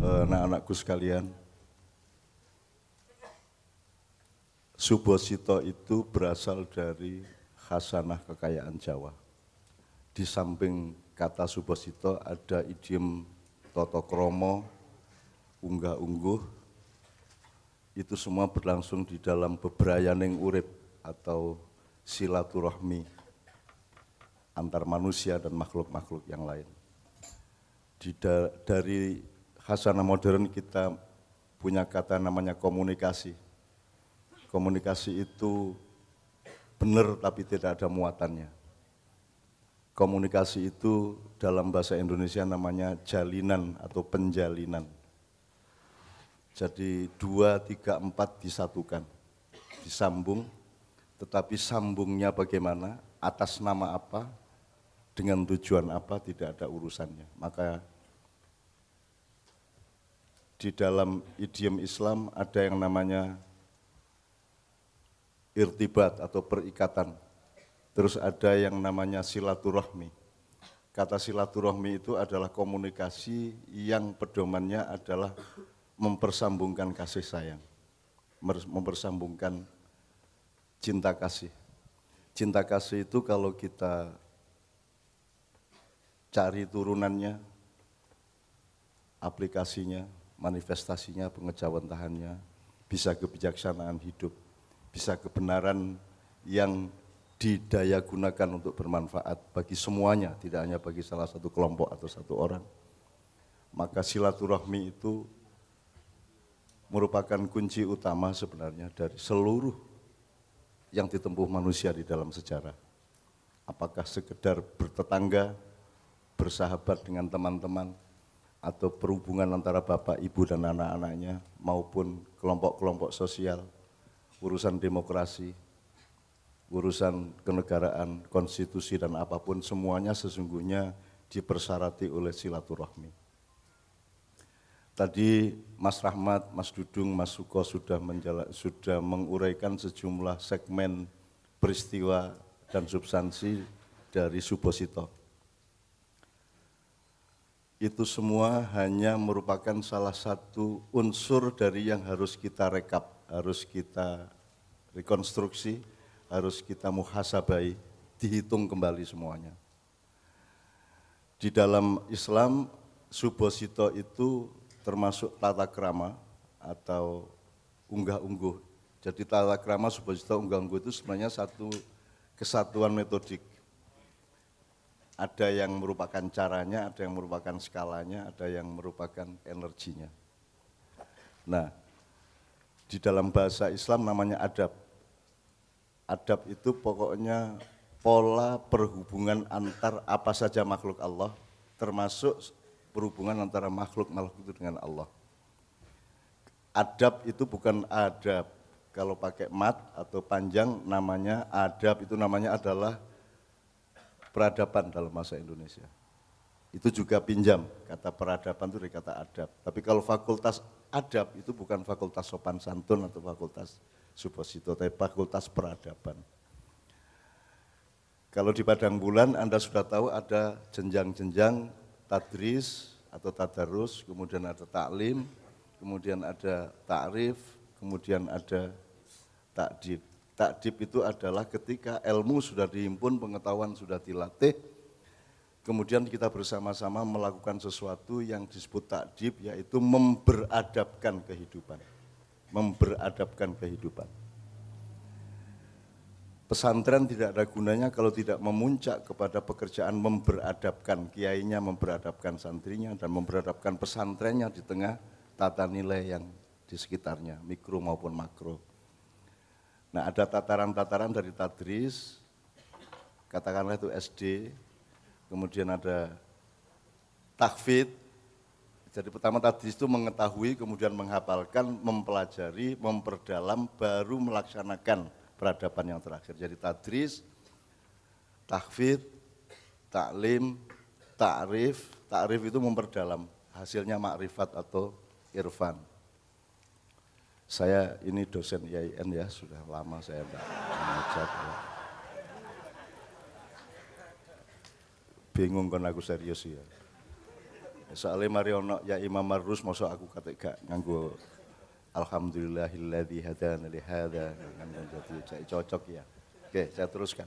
anak-anakku sekalian, Subosito itu berasal dari khasanah kekayaan Jawa. Di samping kata Subosito ada idiom toto kromo, unggah-ungguh, itu semua berlangsung di dalam bebrayaning urip atau silaturahmi antar manusia dan makhluk-makhluk yang lain. Dari khasanah modern kita punya kata namanya komunikasi. Komunikasi itu benar tapi tidak ada muatannya. Komunikasi itu dalam bahasa Indonesia namanya jalinan atau penjalinan. Jadi 2, 3, 4 disatukan, disambung, tetapi sambungnya bagaimana, atas nama apa, dengan tujuan apa tidak ada urusannya. Maka di dalam idiom Islam ada yang namanya irtibat atau perikatan. Terus ada yang namanya silaturahmi. Kata silaturahmi itu adalah komunikasi yang pedomannya adalah mempersambungkan kasih sayang, mempersambungkan cinta kasih. Cinta kasih itu kalau kita cari turunannya, aplikasinya, manifestasinya, pengejawantahannya, bisa kebijaksanaan hidup, bisa kebenaran yang didaya gunakan untuk bermanfaat bagi semuanya, tidak hanya bagi salah satu kelompok atau satu orang. Maka silaturahmi itu merupakan kunci utama sebenarnya dari seluruh yang ditempuh manusia di dalam sejarah. Apakah sekedar bertetangga, bersahabat dengan teman-teman, atau perhubungan antara bapak, ibu, dan anak-anaknya, maupun kelompok-kelompok sosial, urusan demokrasi, urusan kenegaraan, konstitusi, dan apapun, semuanya sesungguhnya dipersyarati oleh silaturahmi. Tadi Mas Rahmat, Mas Dudung, Mas Suko sudah menguraikan sejumlah segmen peristiwa dan substansi dari Subosito. Itu semua hanya merupakan salah satu unsur dari yang harus kita rekap, harus kita rekonstruksi, harus kita muhasabai, dihitung kembali semuanya. Di dalam Islam, Subosito itu termasuk tata krama atau unggah-ungguh. Jadi tata krama, Subosito, unggah-ungguh itu sebenarnya satu kesatuan metodik. Ada yang merupakan caranya, ada yang merupakan skalanya, ada yang merupakan energinya. Nah, di dalam bahasa Islam namanya adab. Adab itu pokoknya pola perhubungan antar apa saja makhluk Allah, termasuk perhubungan antara makhluk-makhluk itu dengan Allah. Adab itu bukan adab, kalau pakai mat atau panjang namanya adab, itu namanya adalah peradaban dalam bahasa Indonesia. Itu juga pinjam, kata peradaban itu dari kata adab. Tapi kalau fakultas adab itu bukan fakultas sopan santun atau fakultas Subosito, tapi fakultas peradaban. Kalau di Padang Bulan Anda sudah tahu ada jenjang-jenjang tadris atau tadarus, kemudian ada taklim, kemudian ada ta'rif, kemudian ada takdib. Takdib itu adalah ketika ilmu sudah dihimpun, pengetahuan sudah dilatih, kemudian kita bersama-sama melakukan sesuatu yang disebut takdib, yaitu memberadabkan kehidupan. Memberadabkan kehidupan. Pesantren tidak ada gunanya kalau tidak memuncak kepada pekerjaan memberadabkan, kiainya memberadabkan santrinya dan memberadabkan pesantrennya di tengah tata nilai yang di sekitarnya, mikro maupun makro. Nah, ada tataran-tataran dari tadris, katakanlah itu SD, kemudian ada tahfidz. Jadi pertama tadris itu mengetahui, kemudian menghafalkan, mempelajari, memperdalam, baru melaksanakan peradaban yang terakhir. Jadi tadris, tahfidz, taklim, ta'rif. Ta'rif itu memperdalam, hasilnya makrifat atau irfan. Saya ini dosen IAIN ya, sudah lama saya enggak mengajar. Ya. Bingung kan aku serius ya. Soalnya mari ono ya Imam Marus masa aku kata gak nganggo alhamdulillahilladzi hadana li hadza kan jadi cocok ya. Oke, saya teruskan.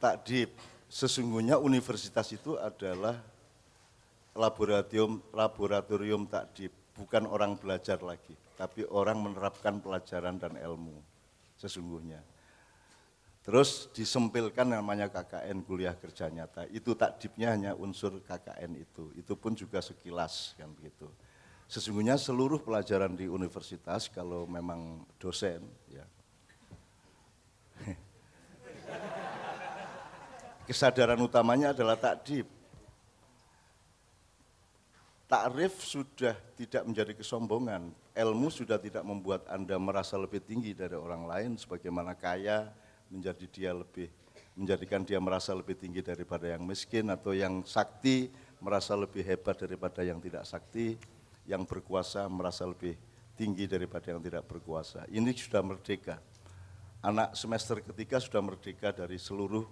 Takdib, sesungguhnya universitas itu adalah laboratorium takdib, bukan orang belajar lagi, tapi orang menerapkan pelajaran dan ilmu sesungguhnya. Terus disempilkan namanya KKN, kuliah kerja nyata, itu takdibnya hanya unsur KKN itu pun juga sekilas kan begitu. Sesungguhnya seluruh pelajaran di universitas kalau memang dosen ya kesadaran utamanya adalah takdib. Takrif sudah tidak menjadi kesombongan, ilmu sudah tidak membuat Anda merasa lebih tinggi dari orang lain, sebagaimana kaya menjadikan dia merasa lebih tinggi daripada yang miskin, atau yang sakti merasa lebih hebat daripada yang tidak sakti, yang berkuasa merasa lebih tinggi daripada yang tidak berkuasa. Ini sudah merdeka. Anak semester ketiga sudah merdeka dari seluruh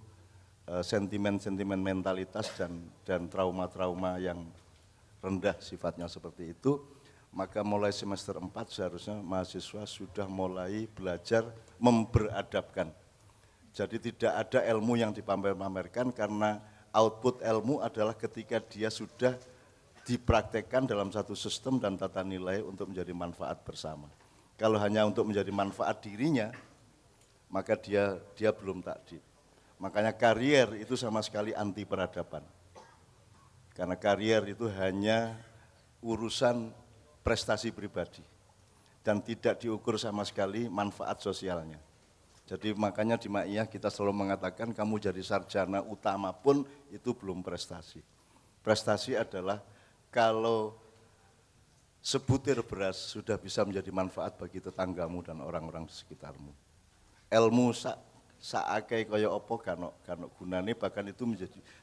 sentimen-sentimen mentalitas dan trauma-trauma yang rendah sifatnya seperti itu. Maka mulai semester 4 seharusnya mahasiswa sudah mulai belajar memberadabkan. Jadi tidak ada ilmu yang dipamer-pamerkan, karena output ilmu adalah ketika dia sudah dipraktekkan dalam satu sistem dan tata nilai untuk menjadi manfaat bersama. Kalau hanya untuk menjadi manfaat dirinya, maka dia belum takdib. Makanya karier itu sama sekali anti peradaban. Karena karier itu hanya urusan prestasi pribadi dan tidak diukur sama sekali manfaat sosialnya. Jadi makanya di Maiyah kita selalu mengatakan kamu jadi sarjana utama pun itu belum prestasi. Prestasi adalah kalau sebutir beras sudah bisa menjadi manfaat bagi tetanggamu dan orang-orang di sekitarmu. Ilmu saake kaya apa kano gunane, bahkan itu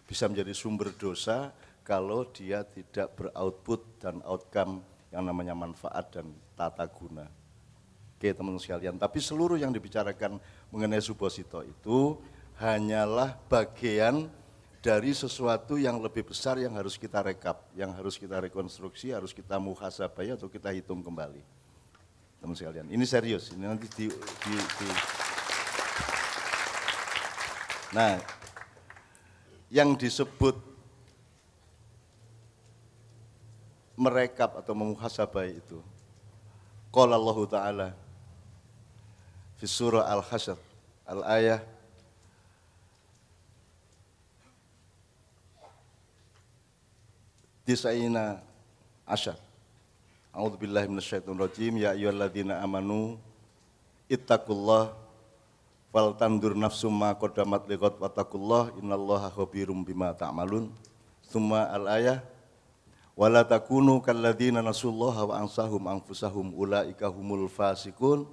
bisa menjadi sumber dosa kalau dia tidak beroutput dan outcome yang namanya manfaat dan tata guna. Oke teman-teman sekalian, tapi seluruh yang dibicarakan mengenai Subosito itu hanyalah bagian dari sesuatu yang lebih besar yang harus kita rekap, yang harus kita rekonstruksi, harus kita muhasabah atau kita hitung kembali. Teman sekalian, ini serius, ini nanti Nah, yang disebut merekap atau memuhasabah itu, qala Allah Ta'ala fi surah Al-Hasyr al-ayah 19. A'udzubillahi minasyaitonir rajim. Ya ayyuhalladzina amanu ittaqullah wal tandur nafsum ma qaddamat lighad wattaqullah innallaha khabirum bima ta'malun. Tsumma al-ayah wala takunu kalladzina nasullaha wa ansahum anfusahum ulaika humul fasiqun.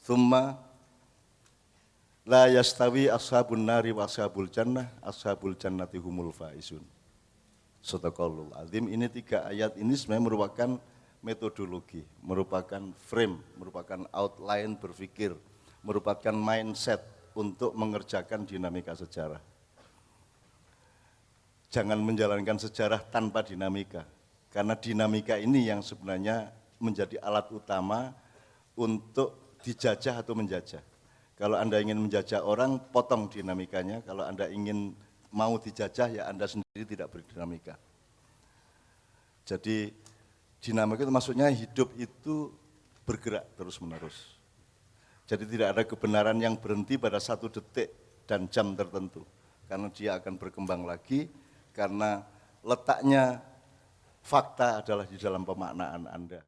Tsumma la yastawi ashabun nari wa ashabul jannati humul faizun. Sadaqallahul azim. Ini 3 ayat ini sebenarnya merupakan metodologi, merupakan frame, merupakan outline berpikir, merupakan mindset untuk mengerjakan dinamika sejarah. Jangan menjalankan sejarah tanpa dinamika, karena dinamika ini yang sebenarnya menjadi alat utama untuk dijajah atau menjajah. Kalau Anda ingin menjajah orang, potong dinamikanya. Kalau Anda ingin mau dijajah, ya Anda sendiri tidak berdinamika. Jadi dinamika itu maksudnya hidup itu bergerak terus-menerus. Jadi tidak ada kebenaran yang berhenti pada 1 detik dan jam tertentu, karena dia akan berkembang lagi, karena letaknya fakta adalah di dalam pemaknaan Anda.